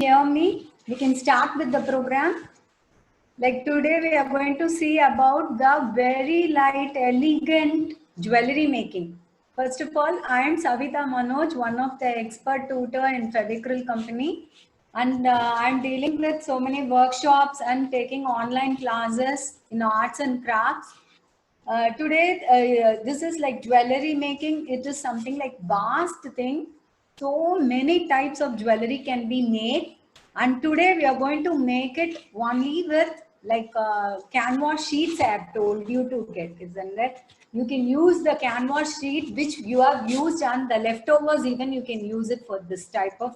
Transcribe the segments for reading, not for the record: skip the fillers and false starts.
hear me? We can start with the program. Like today we are going to see about the very light, elegant jewelry making. First of all, I am Savita Manoj, one of the expert tutor in Fevicryl company. And I'm dealing with so many workshops and taking online classes in arts and crafts. Today, this is like jewelry making. It is something like vast thing. So many types of jewelry can be made. And today we are going to make it only with like canvas sheets I have told you to get, isn't it? You can use the canvas sheet which you have used and the leftovers even you can use it for this type of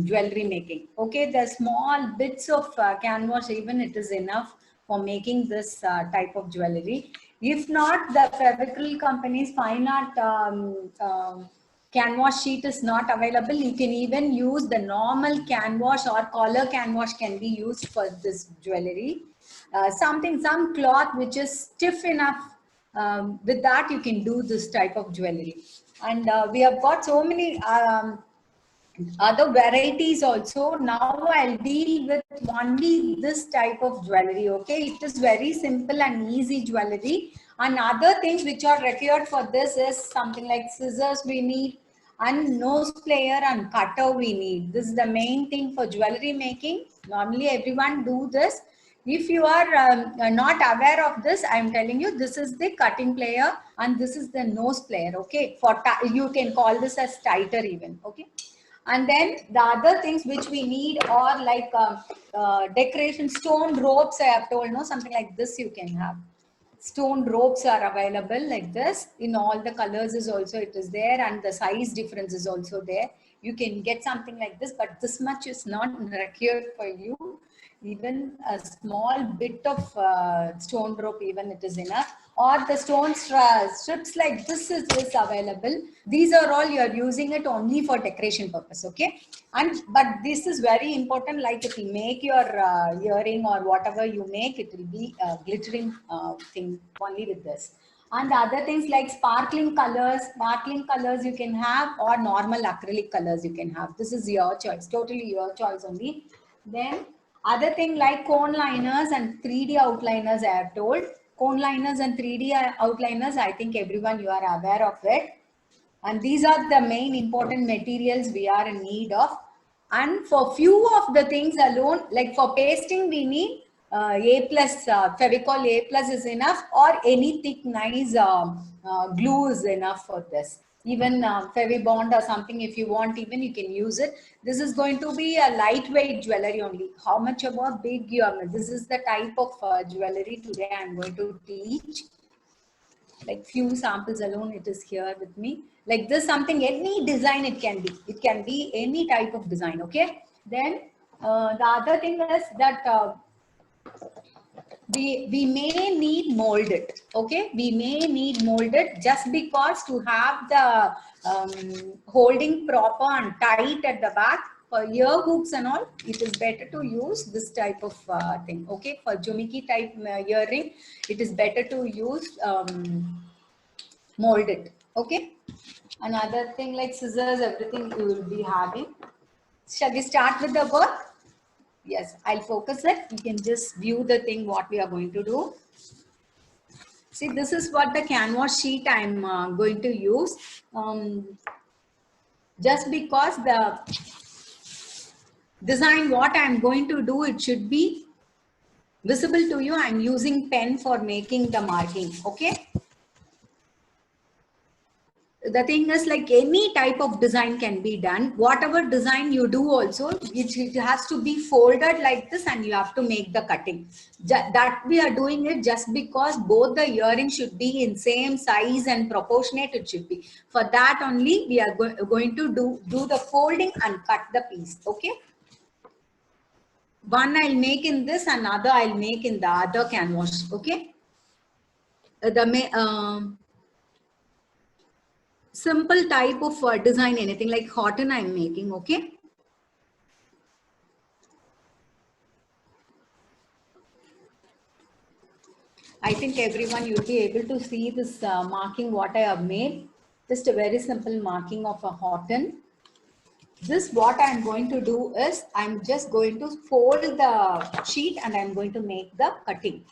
jewelry making. Okay, the small bits of canvas even it is enough for making this type of jewelry. If not, the Fevicryl company's fine art canvas sheet is not available. You can even use the normal canvas or color canvas can be used for this jewelry. Some cloth which is stiff enough. With that, you can do this type of jewelry. And we have got so many other varieties also. Now I'll deal with only this type of jewelry. Okay, it is very simple and easy jewelry. And other things which are required for this is something like scissors we need, and nose player and cutter we need. This is the main thing for jewelry making. Normally everyone do this. If you are not aware of this, I am telling you, this is the cutting player and this is the nose player. Okay, for you can call this as tighter even. Okay. And then the other things which we need are like decoration, stone ropes I have told, no, something like this you can have. Stone ropes are available like this in all the colors is also it is there, and the size difference is also there. You can get something like this, but this much is not required for you. Even a small bit of stone rope even it is enough, or the stone strips like this is available. These are all you are using it only for decoration purpose. Okay, and but this is very important, like it will make your earring or whatever you make, it will be a glittering thing only with this. And the other things like sparkling colors you can have, or normal acrylic colors you can have. This is your choice, totally your choice only. Then other thing like cone liners and 3D outliners I have told. Cone liners and 3D outliners, I think everyone you are aware of it. And these are the main important materials we are in need of. And for few of the things alone, like for pasting, we need A plus, Fevicol A plus is enough, or any thick nice glue is enough for this. Even Fevibond or something, if you want, even you can use it. This is going to be a lightweight jewelry only. How much about big you are? This is the type of jewelry today I'm going to teach. Like few samples alone, it is here with me. Like this, something, any design it can be any type of design. Okay. Then the other thing is that we may need molded. Okay, we may need molded just because to have the holding proper and tight at the back. For ear hooks and all, it is better to use this type of thing. Okay, for jumiki type earring, it is better to use molded. Okay, another thing like scissors, everything you will be having. Shall we start with the work? Yes, I'll focus it. You can just view the thing what we are going to do. See, this is what the canvas sheet I'm going to use. Just because the design what I'm going to do, it should be visible to you. I'm using pen for making the marking. Okay. The thing is, like any type of design can be done. Whatever design you do also, it has to be folded like this, and you have to make the cutting. That we are doing it just because both the earrings should be in same size and proportionate it should be. For that only we are going to do the folding and cut the piece. Okay. One I'll make in this, another I'll make in the other canvas. Okay. Simple type of design, anything like cotton I'm making. Okay. I think everyone you'll be able to see this marking what I have made. Just a very simple marking of a cotton. This what I'm going to do is I'm just going to fold the sheet and I'm going to make the cutting.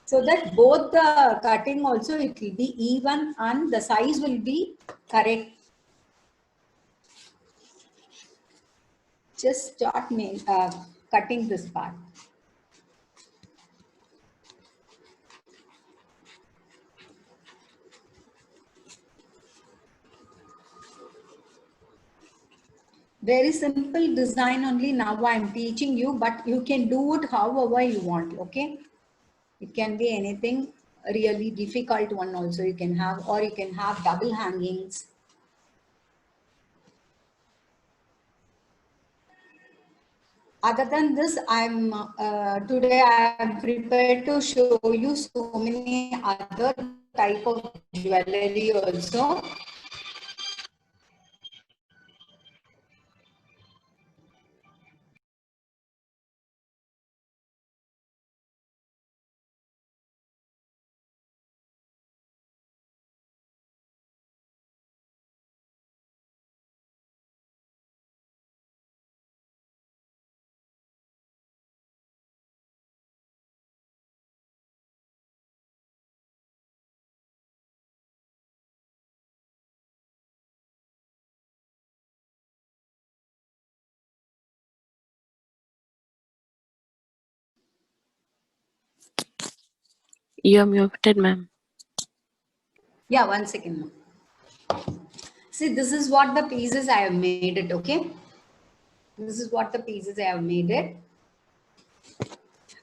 So that both the cutting also it will be even and the size will be correct. Just start cutting this part. Very simple design only now I'm teaching you, but you can do it however you want, okay? It can be anything really difficult one also you can have, or you can have double hangings. Other than this, today I am prepared to show you so many other type of jewelry also. You're muted, ma'am. Yeah, 1 second. See, this is what the pieces I have made it, okay? This is what the pieces I have made it.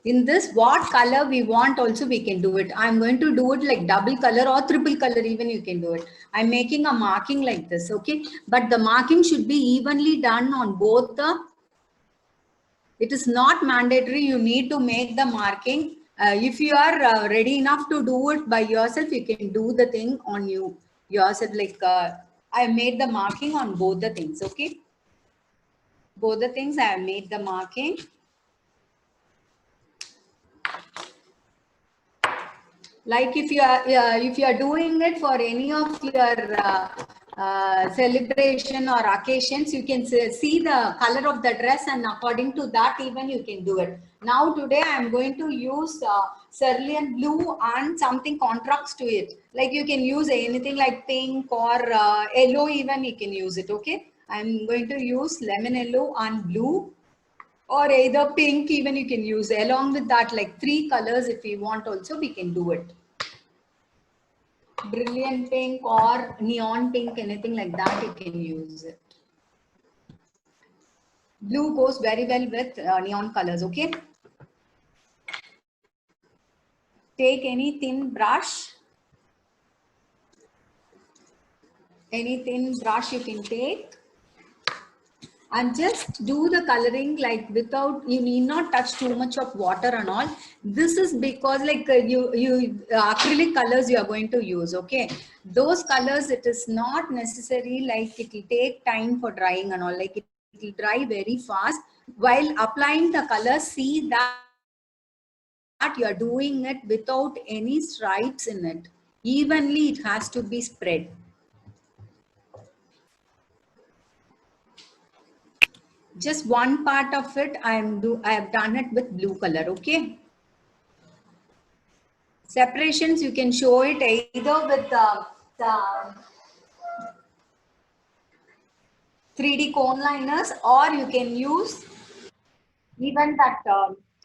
In this, what color we want also we can do it. I'm going to do it like double color or triple color, even you can do it. I'm making a marking like this, okay? But the marking should be evenly done on both the, it is not mandatory you need to make the marking. If you are ready enough to do it by yourself, you can do the thing on you yourself. Like I made the marking on both the things, okay? Both the things I have made the marking. Like if you are doing it for any of your celebration or occasions, you can see the color of the dress, and according to that even you can do it. Now today I am going to use cerulean blue and something contrasts to it. Like you can use anything like pink or yellow, even you can use it, okay? I'm going to use lemon yellow and blue, or either pink, even you can use. Along with that, like 3 colors if we want also we can do it. Brilliant pink or neon pink, anything like that you can use it. Blue goes very well with neon colors, okay? Take any thin brush. Any thin brush you can take. And just do the coloring like without, you need not touch too much of water and all. This is because like acrylic colors you are going to use, okay? Those colors, it is not necessary, like it will take time for drying and all, like it will dry very fast. While applying the color, see that you are doing it without any stripes in it. Evenly it has to be spread. Just one part of it I have done it with blue color, okay? Separations you can show it either with the 3D cone liners, or you can use even that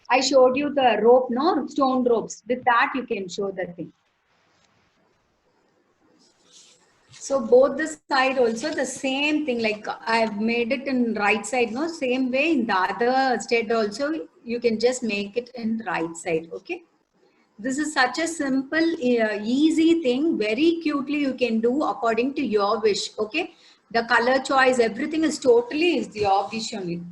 I showed you the rope, no, stone ropes. With that you can show the thing. So both the side also the same thing, like I've made it in right side, no, same way in the other state also you can just make it in right side, okay? This is such a simple, easy thing, very cutely you can do according to your wish, okay? The color choice, everything is totally is your wish only.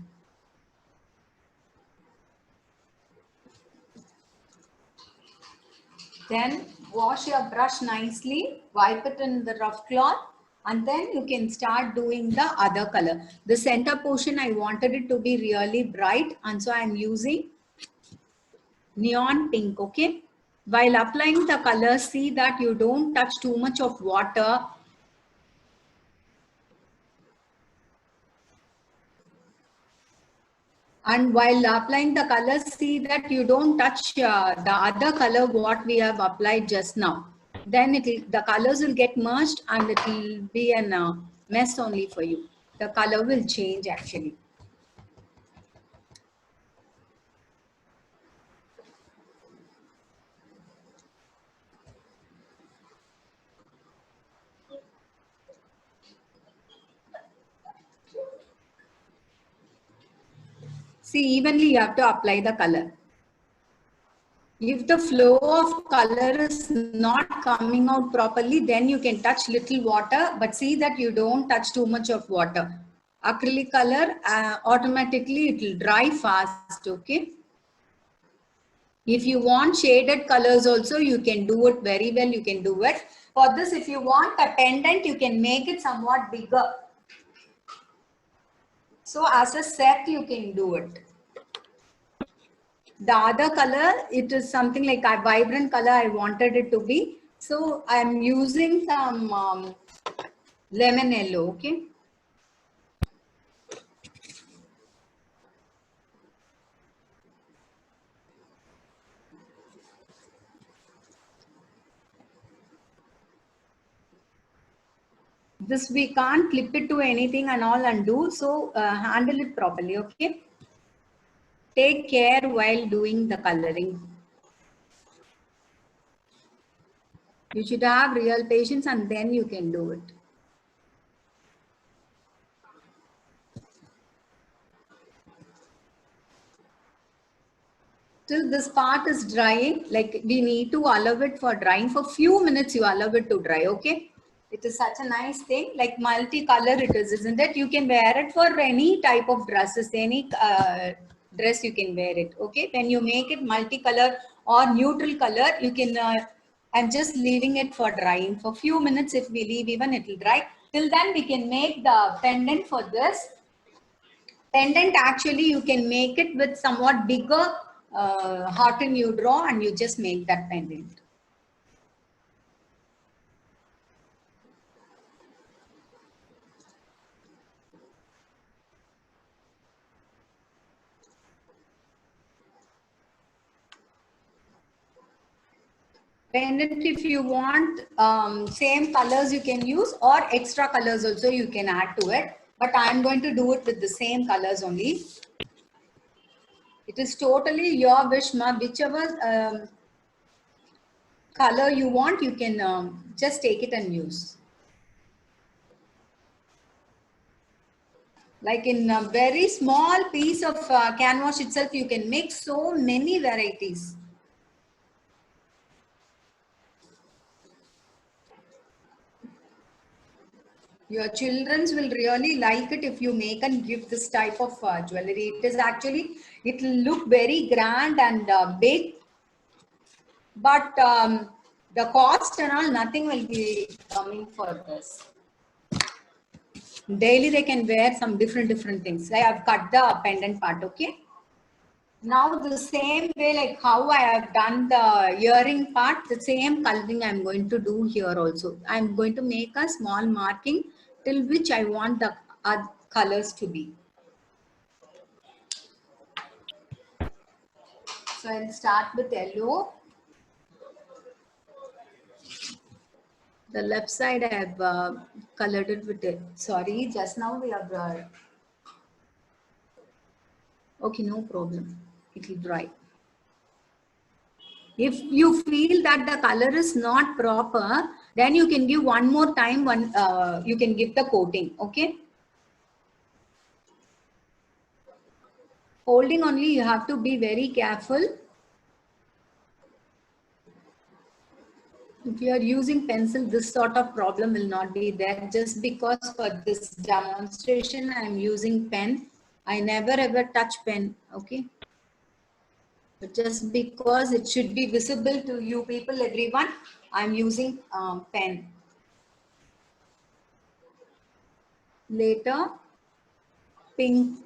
Then wash your brush nicely, wipe it in the rough cloth, and then you can start doing the other color. The center portion, I wanted it to be really bright, and so I'm using neon pink, okay? While applying the color, see that you don't touch too much of water. And while applying the colors, see that you don't touch the other color what we have applied just now. Then the colors will get merged and it will be a mess only for you. The color will change actually. See, evenly you have to apply the color. If the flow of color is not coming out properly, then you can touch little water, but see that you don't touch too much of water. Acrylic color, automatically it will dry fast, okay? If you want shaded colors also, you can do it very well, you can do it. For this, if you want a pendant, you can make it somewhat bigger. So as a set, you can do it. The other color, it is something like a vibrant color I wanted it to be. So I'm using some lemon yellow, okay? This we can't clip it to anything and all undo. So handle it properly, okay? Take care while doing the coloring. You should have real patience and then you can do it. Till this part is drying, like we need to allow it for drying for few minutes. You allow it to dry, okay? It is such a nice thing, like multicolor it is, isn't it? You can wear it for any type of dresses, any dress you can wear it, okay? When you make it multicolor or neutral color, you can, I'm just leaving it for drying for few minutes. If we leave even, it will dry. Till then, we can make the pendant for this. Pendant, actually, you can make it with somewhat bigger heart you draw and you just make that pendant. Pendant, if you want same colors you can use or extra colors also you can add to it, but I'm going to do it with the same colors only. It is totally your wish, ma. Whichever color you want, you can just take it and use. Like in a very small piece of canvas itself, you can make so many varieties. Your childrens will really like it if you make and give this type of jewelry. It is actually, it will look very grand and big, but the cost and all, nothing will be coming for this. Daily they can wear some different things. I have cut the pendant part, okay? Now the same way like how I have done the earring part, the same coloring I'm going to do here also. I'm going to make a small marking till which I want the colors to be. So I'll start with yellow. The left side I have colored it with it. Sorry, just now we have, okay, no problem. It will dry. If you feel that the color is not proper, then you can give one more time, you can give the coating, okay? Holding only, you have to be very careful. If you are using pencil, this sort of problem will not be there. Just because for this demonstration, I am using pen. I never ever touch pen, okay? But just because it should be visible to you people, everyone, I'm using pen. Later, pink.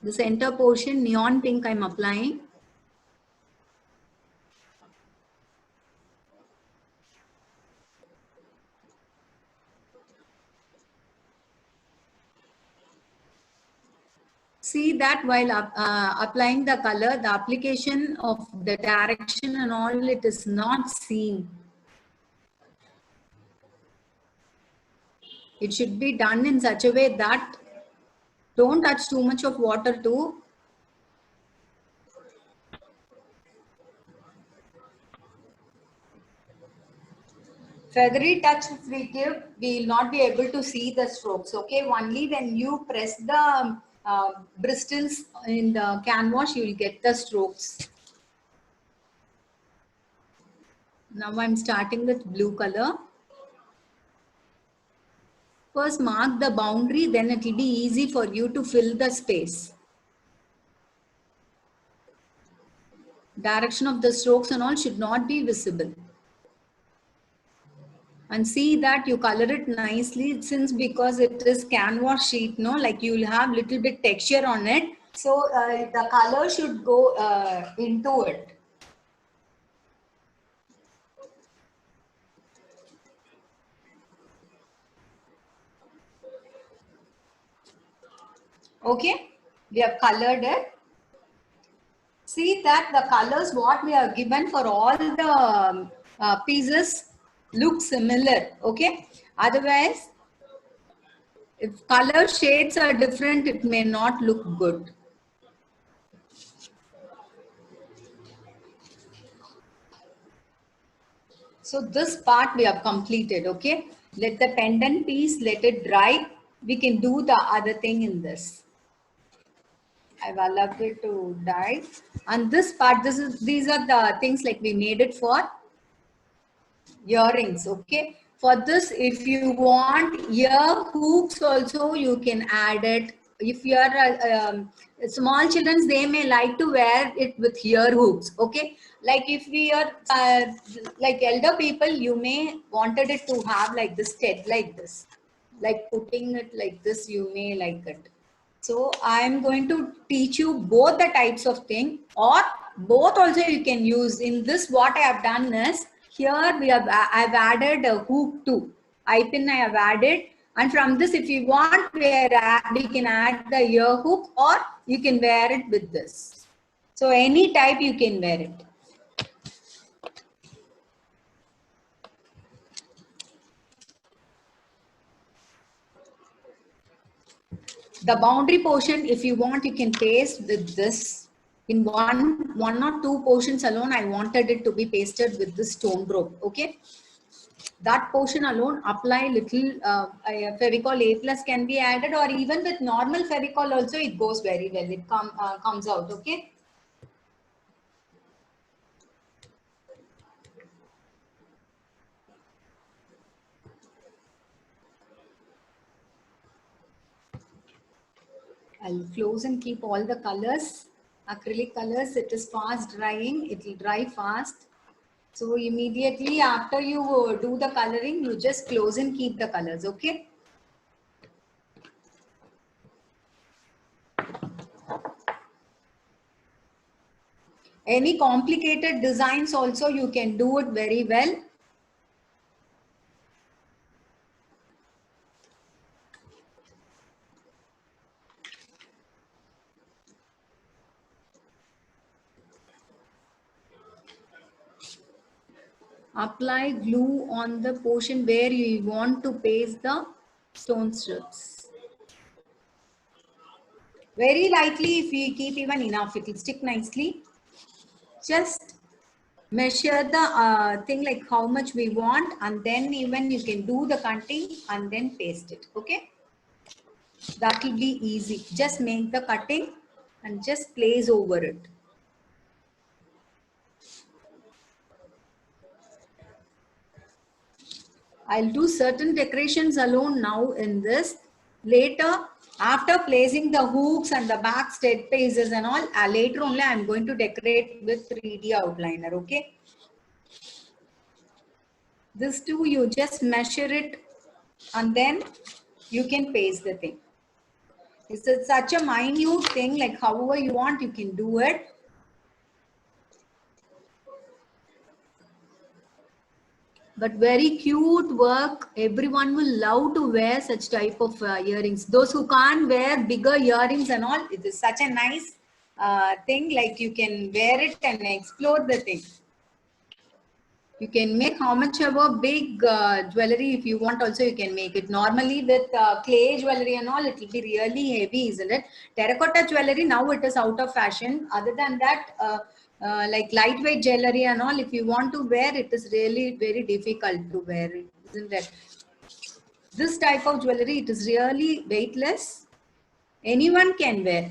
The center portion, neon pink I'm applying. see that while applying the color, the application of the direction and all, it is not seen. It should be done in such a way that don't touch too much of water too. Feathery touch if we give, we will not be able to see the strokes. Okay, only when you press the bristles in the canvas, you will get the strokes. Now I'm starting with blue color. First mark the boundary, then it will be easy for you to fill the space. Direction of the strokes and all should not be visible. And see that you color it nicely, since because it is canvas sheet, no, like you will have little bit texture on it. So the color should go into it. Okay, we have colored it. See that the colors what we have given for all the pieces look similar. Okay, otherwise if color shades are different, it may not look good. So this part we have completed. Okay, let the pendant piece, let it dry. We can do the other thing in this. I've allowed it to dry. And this part, these are the things like we made it for earrings. Okay, for this, if you want ear hooks also, you can add it. If you are small children, they may like to wear it with ear hooks. Okay, like if we are like elder people, you may wanted it to have like this head, like this, like putting it like this, you may like it. So I am going to teach you both the types of thing, or both also you can use. In this, what I have done is, here I've added a hook too. Eye pin I have added, and from this, if you want, we can add the ear hook, or you can wear it with this. So any type you can wear it. The boundary portion, if you want, you can paste with this. In one or two portions alone, I wanted it to be pasted with this stone rope. Okay, that portion alone, apply little Fevicol A plus can be added, or even with normal Fevicol also it goes very well. It comes out. Okay. I'll close and keep all the colors. Acrylic colors, it is fast drying. It will dry fast. So immediately after you do the coloring, you just close and keep the colors. Okay. Any complicated designs also you can do it very well. Apply glue on the portion where you want to paste the stone strips. Very lightly, if you keep even enough, it will stick nicely. Just measure the thing like how much we want, and then even you can do the cutting and then paste it. Okay, that will be easy. Just make the cutting and just place over it. I'll do certain decorations alone now in this. Later, after placing the hooks and the back stud pieces and all, later only I'm going to decorate with 3D outliner. Okay. This too, you just measure it and then you can paste the thing. It's such a minute thing, like however you want, you can do it. But very cute work. Everyone will love to wear such type of earrings. Those who can't wear bigger earrings and all, it is such a nice thing. Like you can wear it and explore the thing. You can make how much ever big jewelry if you want. Also, you can make it. Normally with clay jewelry and all, it will be really heavy, isn't it? Terracotta jewelry now it is out of fashion. Other than that, like lightweight jewelry and all, if you want to wear, it is really very difficult to wear it, isn't it? This type of jewelry, it is really weightless. Anyone can wear.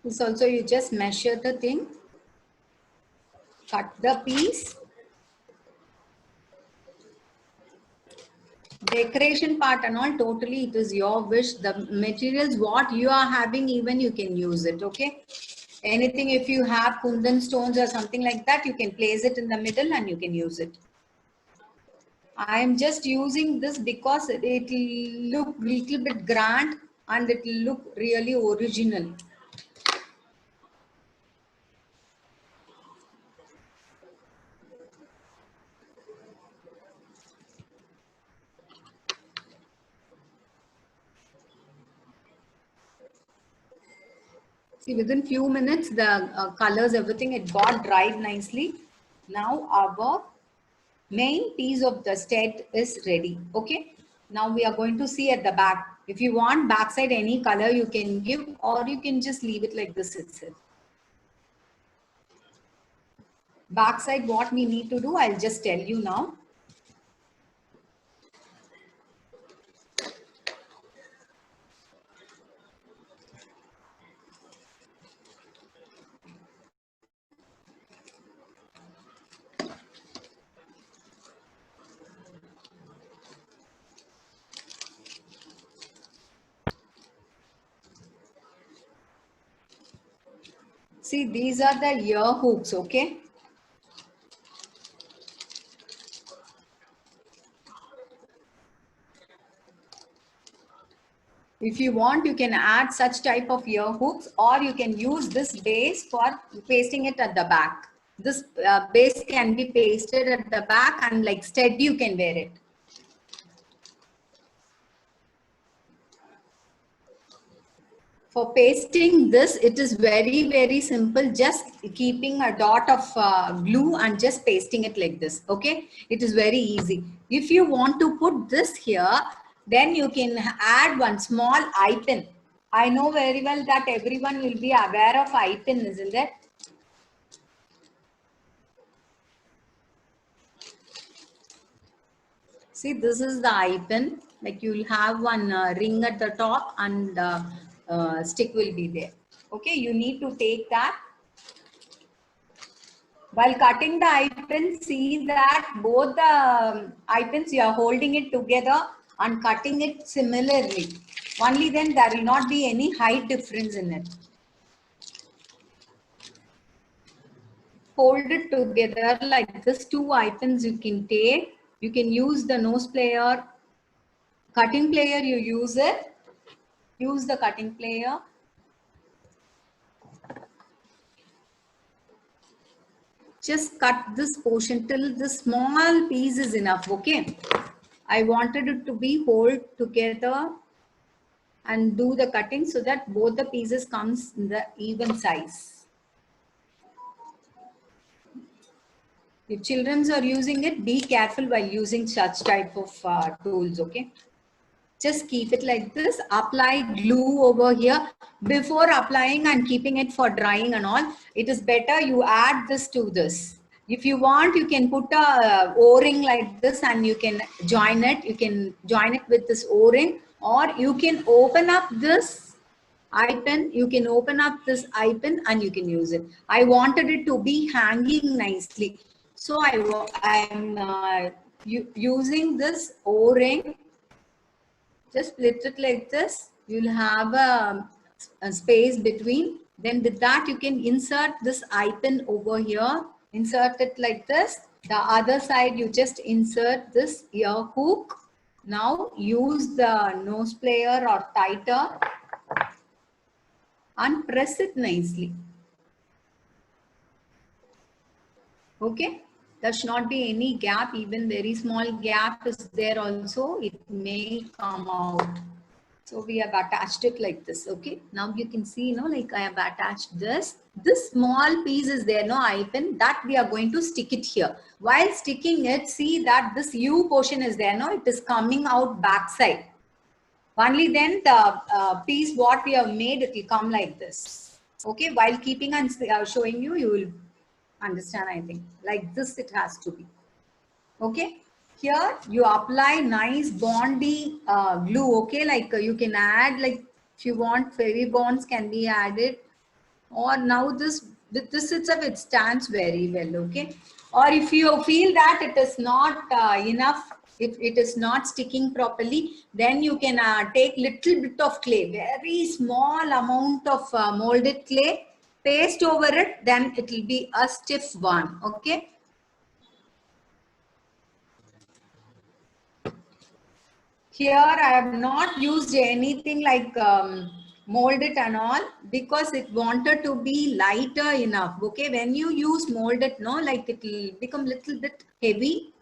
This also you just measure the thing, cut the piece. Decoration part and all, totally it is your wish. The materials what you are having, even you can use it. Okay, anything, if you have kundan stones or something like that, you can place it in the middle and you can use it. I am just using this because it will look little bit grand and it will look really original. See, within few minutes, the colors, everything, it got dried nicely. Now our main piece of the state is ready. Okay. Now we are going to see at the back. If you want backside any color, you can give, or you can just leave it like this itself. Backside, what we need to do, I'll just tell you now. See, these are the ear hooks, okay? If you want, you can add such type of ear hooks, or you can use this base for pasting it at the back. This base can be pasted at the back and like stud, you can wear it. For pasting this, it is very, very simple. Just keeping a dot of glue and just pasting it like this. Okay. It is very easy. If you want to put this here, then you can add one small eye pin. I know very well that everyone will be aware of eye pin, isn't it? See, this is the eye pin. Like you will have one ring at the top and stick will be there. Okay, you need to take that. While cutting the eye pin, see that both the eye pins, you are holding it together and cutting it similarly. Only then there will not be any height difference in it. Hold it together like this. Two eye pins you can take. You can use the nose plier. Cutting plier, you use it. Use the cutting plier. Just cut this portion till this small piece is enough. Okay. I wanted it to be hold together and do the cutting so that both the pieces comes in the even size. If children are using it, be careful while using such type of tools. Okay. Just keep it like this. Apply glue over here. Before applying and keeping it for drying and all, it is better you add this to this. If you want, you can put a O-ring like this and you can join it. You can join it with this O-ring, or you can open up this eye pin. You can open up this eye pin and you can use it. I wanted it to be hanging nicely. So I'm using this O-ring. Just split it like this. You'll have a space between. Then with that, you can insert this eye pin over here Insert it like this. The other side, you just insert this ear hook. Now use the nose plier or tighter and press it nicely. Okay, there should not be any gap, even very small gap is there also, it may come out. So we have attached it like this. Okay, now you can see, like I have attached this. This small piece is there, eye pin, that we are going to stick it here. While sticking it, see that this U portion is there, it is coming out backside. Only then the piece what we have made, it will come like this. Okay, while keeping and showing you, you will understand, I think. Like this it has to be. Okay, here you apply nice bondy glue. Okay, like you can add, like if you want, fairy bonds can be added, or now this with this itself it stands very well. Okay, or if you feel that it is not enough, if it is not sticking properly, then you can take little bit of clay, very small amount of molded clay, paste over it, then it will be a stiff one. Okay, here I have not used anything like mold it and all, because it wanted to be lighter enough. Okay, when you use mold it, like it will become little bit heavy.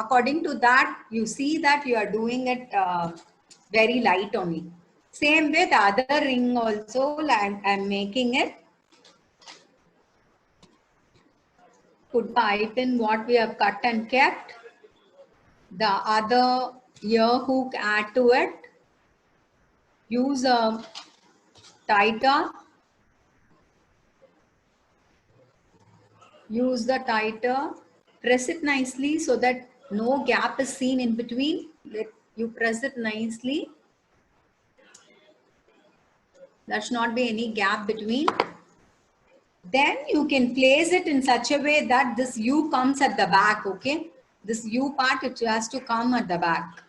According to that, you see that you are doing it very light only. Same way the other ring also, like I'm making it. Put the eye pin what we have cut and kept. The other ear hook add to it. Use a tighter. Use the tighter. Press it nicely so that no gap is seen in between. Let you press it nicely. There should not be any gap between. Then you can place it in such a way that this U comes at the back. Okay, this U part, it has to come at the back.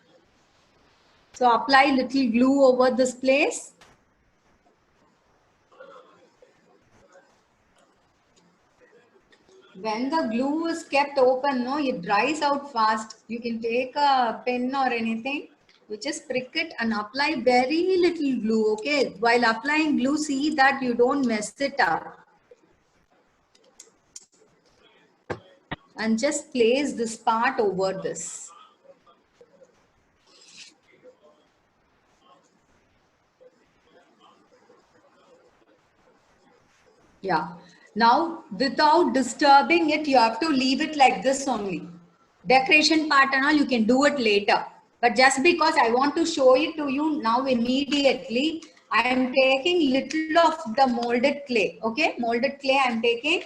So apply little glue over this place. When the glue is kept open, it dries out fast. You can take a pen or anything, you just prick it and apply very little glue. Okay, while applying glue, see that you don't mess it up. And just place this part over this. Yeah. Now, without disturbing it, you have to leave it like this only. Decoration part and all, you can do it later. But just because I want to show it to you now immediately, I am taking little of the molded clay. Okay, molded clay I am taking.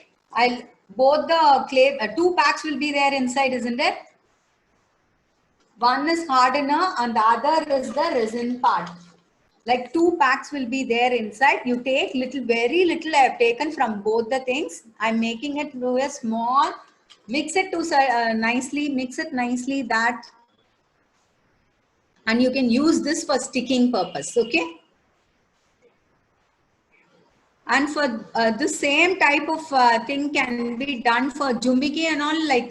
Both the clay, 2 packs will be there inside, isn't it? One is hardener and the other is the resin part. Like 2 packs will be there inside. You take very little I have taken from both the things. I'm making it to a small, mix it to nicely, mix it nicely that, and you can use this for sticking purpose. Okay. And for the same type of thing can be done for jumbiki and all, like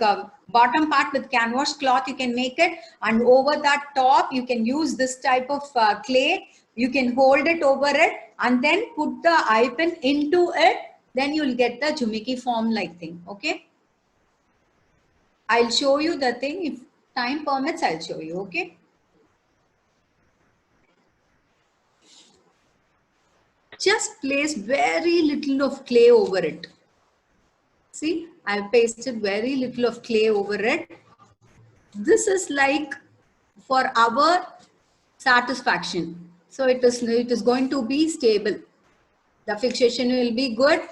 bottom part with canvas cloth, you can make it. And over that top, you can use this type of clay. You can hold it over it and then put the eye pin into it. Then you'll get the jumbiki form like thing. Okay. I'll show you the thing. If time permits, I'll show you. Okay. Just place very little of clay over it. See, I've pasted very little of clay over it. This is like for our satisfaction. So it is going to be stable. The fixation will be good.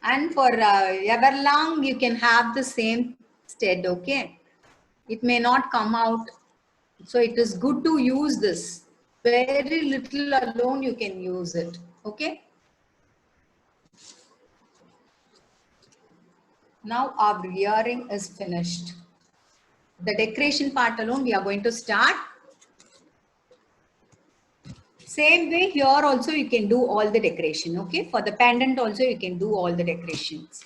And for ever long, you can have the same stead. Okay. It may not come out. So it is good to use this. Very little alone, you can use it. Okay. Now our earring is finished. The decoration part alone we are going to start. Same way here also you can do all the decoration. Okay, for the pendant also you can do all the decorations.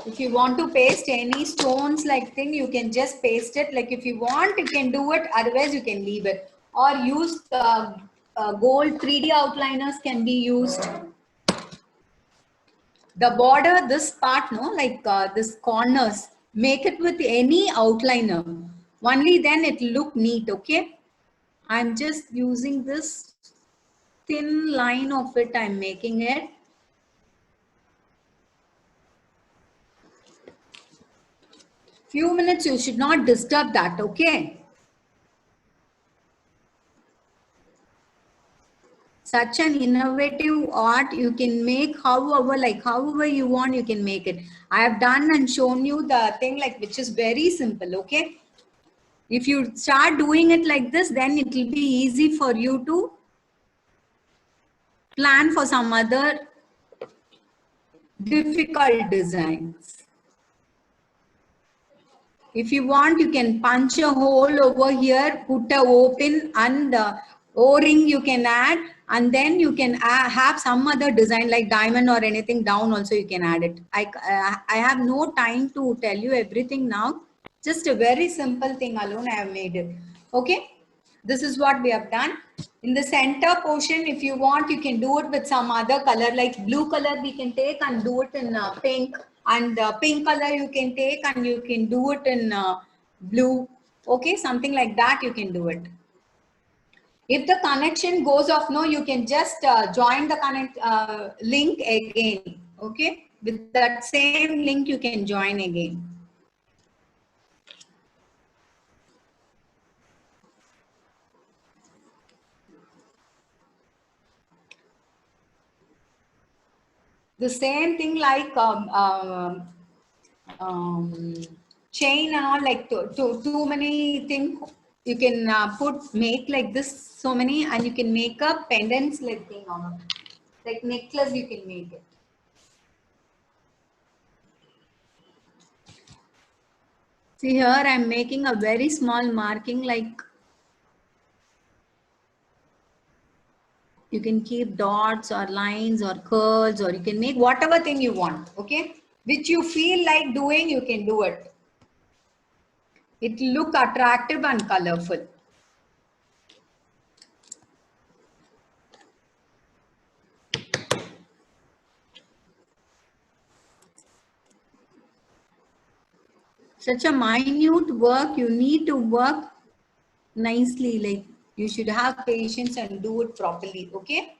If you want to paste any stones like thing, you can just paste it. Like if you want, you can do it. Otherwise, you can leave it. Or use gold 3D outliners can be used. The border, this part, no, like this corners, make it with any outliner. Only then it look neat, okay? I'm just using this thin line of it, I'm making it. Few minutes, you should not disturb that, okay? Such an innovative art you can make however you want, you can make it. I have done and shown you the thing like which is very simple, okay? If you start doing it like this, then it will be easy for you to plan for some other difficult designs. If you want, you can punch a hole over here, put a open and O-ring you can add, and then you can have some other design like diamond or anything down also you can add it. I have no time to tell you everything now. Just a very simple thing alone I have made it. Okay. This is what we have done. In the center portion, if you want, you can do it with some other color, like blue color we can take and do it in pink, and pink color you can take and you can do it in blue. Okay, something like that you can do it. If the connection goes off, no, you can just join the link again. Okay, with that same link you can join again. The same thing like chain and all, like too many things you can make like this, so many, and you can make a pendants like thing on it, like necklace you can make it. See here, I'm making a very small marking, like you can keep dots or lines or curls, or you can make whatever thing you want, okay? Which you feel like doing, you can do it. It look attractive and colorful. Such a minute work, you need to work nicely, like you should have patience and do it properly, okay?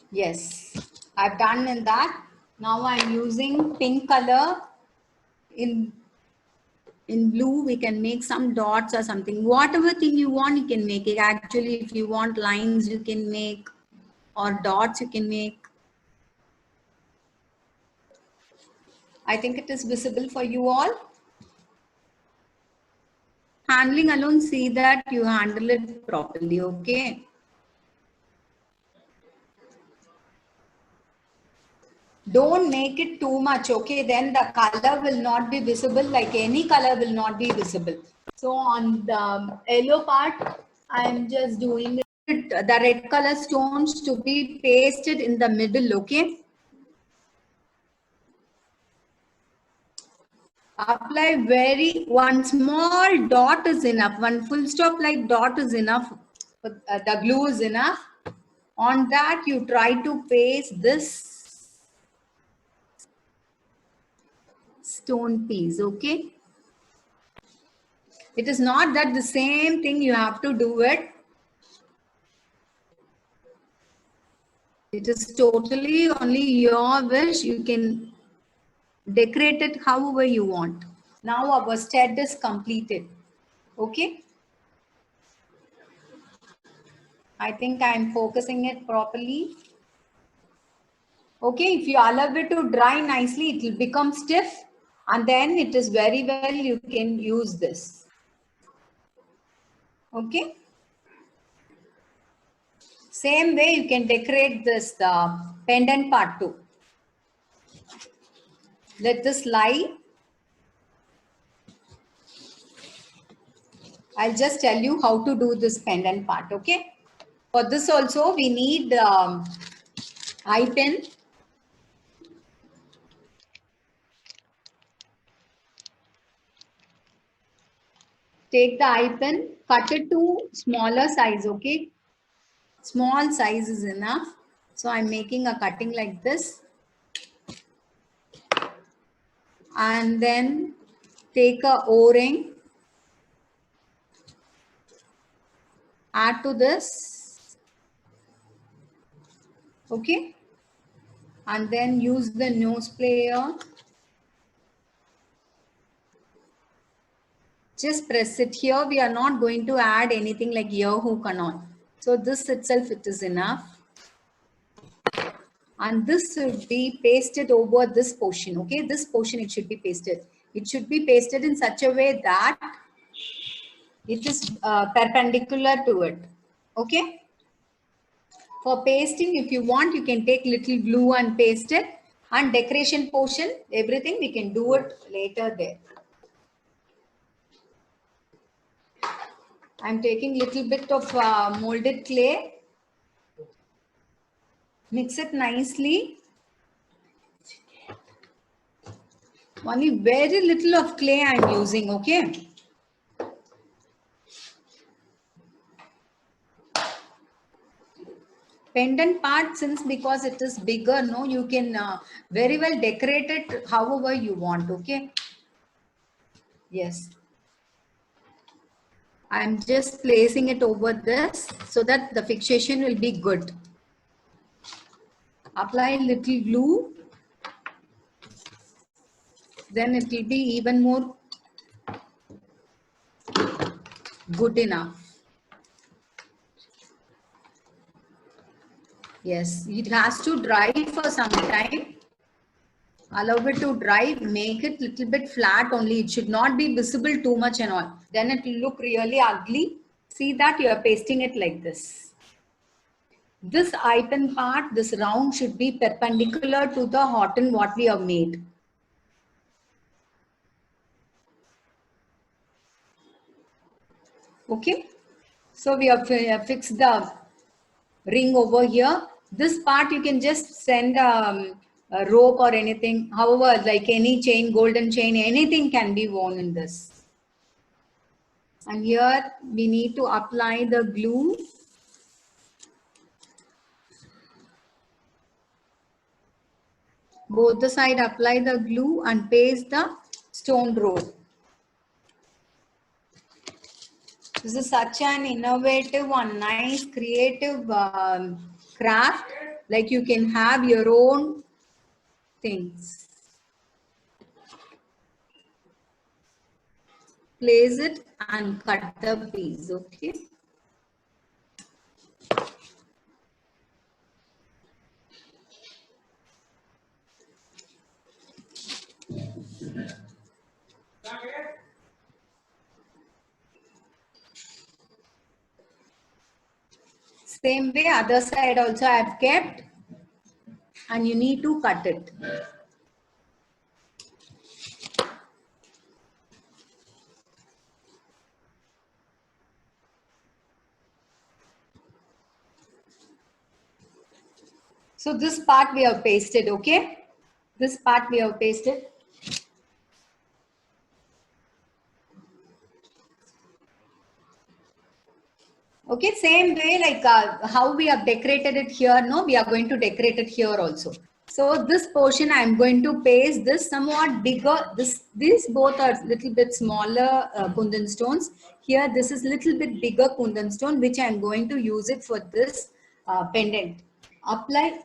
Yes, I've done in that. Now I'm using pink color. In blue, we can make some dots or something. Whatever thing you want, you can make it. Actually, if you want lines, you can make, or dots, you can make. I think it is visible for you all. Handling alone, see that you handle it properly, okay? Don't make it too much, okay? Then the color will not be visible, like any color will not be visible. So on the yellow part, I'm just doing it, the red color stones to be pasted in the middle, okay? Apply one small dot is enough, one full stop like dot is enough, the glue is enough. On that, you try to paste this stone piece, okay? It is not that the same thing you have to do it. It is totally only your wish. You can decorate it however you want. Now our stud is completed. Okay. I think I'm focusing it properly. Okay, if you allow it to dry nicely, it will become stiff, and then it is very well, you can use this. Okay. Same way you can decorate this pendant part too. Let this lie. I'll just tell you how to do this pendant part, okay? For this also we need eye pin. Take the eye pin, cut it to smaller size, okay? Small size is enough. So I'm making a cutting like this. And then take a O-ring. Add to this. Okay. And then use the nose player. Just press it here. We are not going to add anything like ear hook and all. So this itself, it is enough. And this should be pasted over this portion. Okay, this portion it should be pasted. It should be pasted in such a way that it is perpendicular to it. Okay. For pasting, if you want, you can take little glue and paste it. And decoration portion, everything we can do it later there. I'm taking little bit of molded clay. Mix it nicely. Only very little of clay I'm using, okay? Pendant part, since because it is bigger, no, you can very well decorate it however you want, okay? Yes. I'm just placing it over this so that the fixation will be good. Apply little glue. Then it will be even more good enough. Yes, it has to dry for some time. Allow it to dry, make it little bit flat only. It should not be visible too much and all. Then it will look really ugly. See that you are pasting it like this. This eye pin part, this round should be perpendicular to the hotten what we have made. Okay. So we have fixed the ring over here. This part you can just send a rope or anything. However, like any chain, golden chain, anything can be worn in this. And here we need to apply the glue. Both the side apply the glue and paste the stone rope. This is such an innovative and nice creative craft. Like you can have your own things. Place it and cut the piece, okay? Same way, other side also I have kept, and you need to cut it. So this part we have pasted, okay? This part we have pasted. Okay, same way like how we have decorated it here, no, we are going to decorate it here also. So this portion I am going to paste this somewhat bigger. These both are little bit smaller kundan stones. Here this is little bit bigger kundan stone which I am going to use it for this pendant. Apply.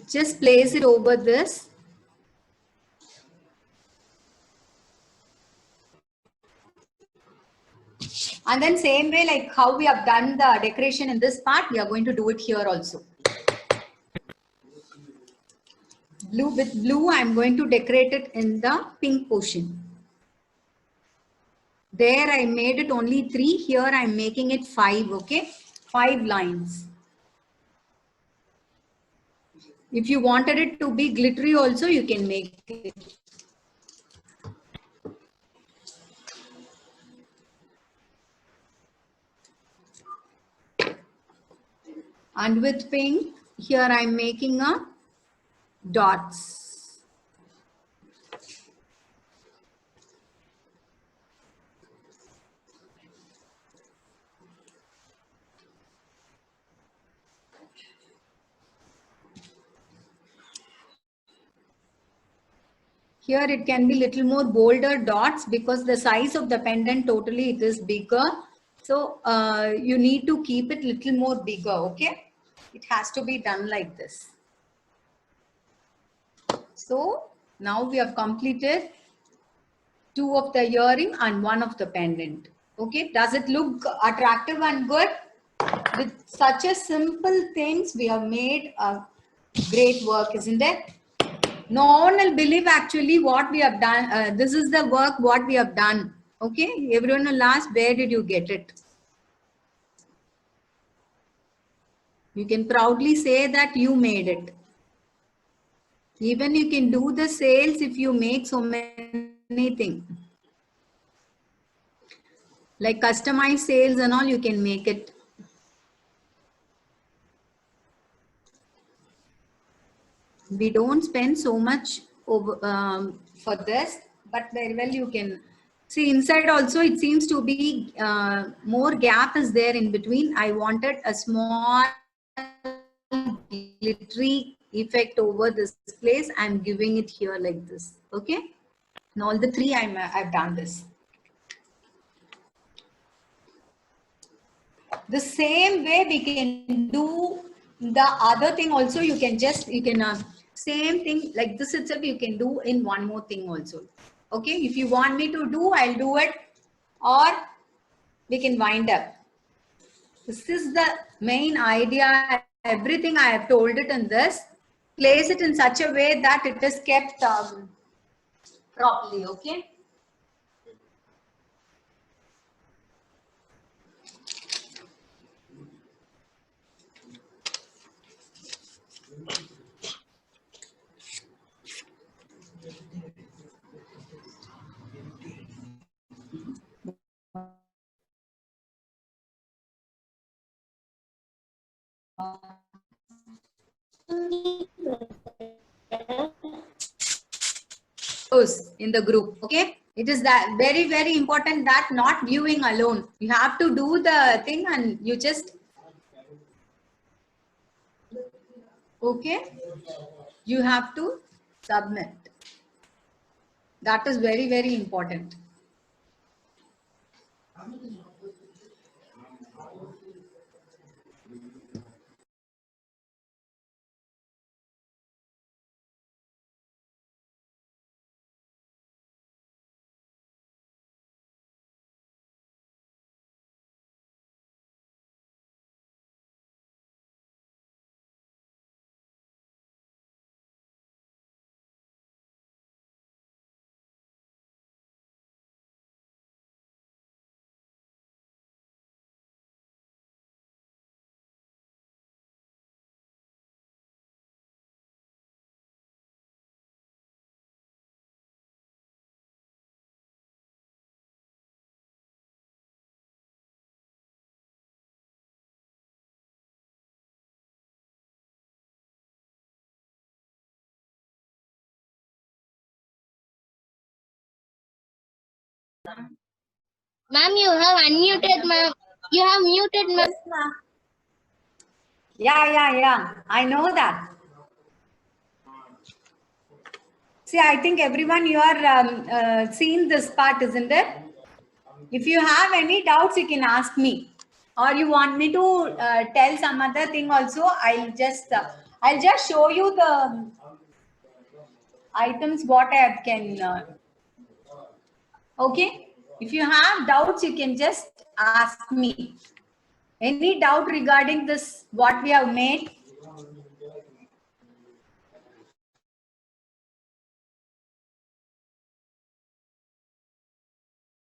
Just place it over this. And then same way like how we have done the decoration in this part, we are going to do it here also. Blue with blue, I'm going to decorate it in the pink portion. There I made it only 3. Here I'm making it 5. Okay, 5 lines. If you wanted it to be glittery also, you can make it. And with pink, here I'm making a dots. Here it can be little more bolder dots because the size of the pendant totally it is bigger. So you need to keep it little more bigger, okay? It has to be done like this. So now we have completed 2 of the earring and 1 of the pendant. Okay, does it look attractive and good? With such a simple things, we have made a great work, isn't it? No one will believe actually what we have done. This is the work what we have done. Okay, everyone will ask, where did you get it? You can proudly say that you made it. Even you can do the sales if you make so many things. Like customized sales and all, you can make it. We don't spend so much over, for this, but very well you can see inside also. It seems to be more gap is there in between. I wanted a small glittery effect over this place. I'm giving it here like this. Okay, and all the 3 I've done this. The same way we can do the other thing also. You can same thing like this itself you can do in one more thing also. Okay, if you want me to do, I'll do it, or we can wind up. This is the main idea. Everything I have told it in this. Place it in such a way that it is kept properly. Okay. In the group. Okay, it is that very important that not viewing alone. You have to do the thing and you just okay, you have to submit. That is very important. Ma'am, you have unmuted, ma'am. You have muted, ma'am. Yes, ma'am. Yeah. I know that. See, I think everyone you are seeing this part, isn't it? If you have any doubts, you can ask me, or you want me to tell some other thing also. I'll just show you the items what I can. Okay, if you have doubts, you can just ask me. Any doubt regarding this, what we have made?